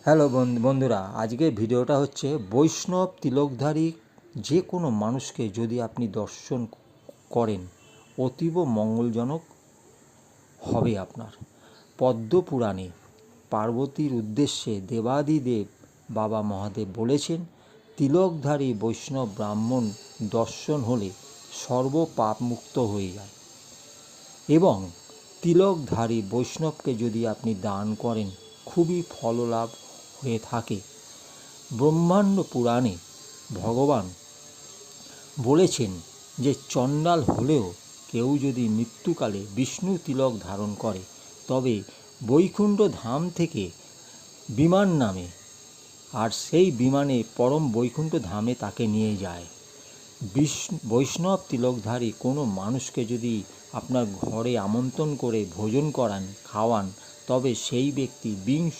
Hello বন্ধুরা, আজকের ভিডিওটা হচ্ছে বৈষ্ণব তিলকধারী যে কোনো মানুষকে যদি আপনি দর্শন করেন অতীব মঙ্গলজনক হবে আপনার। পদ্মপুরাণে পার্বতীর উদ্দেশ্যে দেবাদিদেব বাবা মহাদেব বলেছেন, তিলকধারী বৈষ্ণব ব্রাহ্মণ দর্শন হলে সর্ব পাপ মুক্ত হয়ে যায়। এবং তিলকধারী বৈষ্ণবকে যদি আপনি দান করেন খুবই ফললাভ হয়ে থাকে। ব্রহ্মাণ্ড পুরাণে ভগবান বলেছেন যে চণ্ডাল হলেও কেউ যদি মৃত্যুকালে বিষ্ণু তিলক ধারণ করে তবে বৈকুণ্ঠ ধাম থেকে বিমান নামে, আর সেই বিমানে পরম বৈকুণ্ঠ ধামে তাকে নিয়ে যায়। বৈষ্ণব তিলকধারী কোনো মানুষকে যদি আপনার ঘরে আমন্ত্রণ করে ভোজন করান, খাওয়ান, তবে সেই ব্যক্তি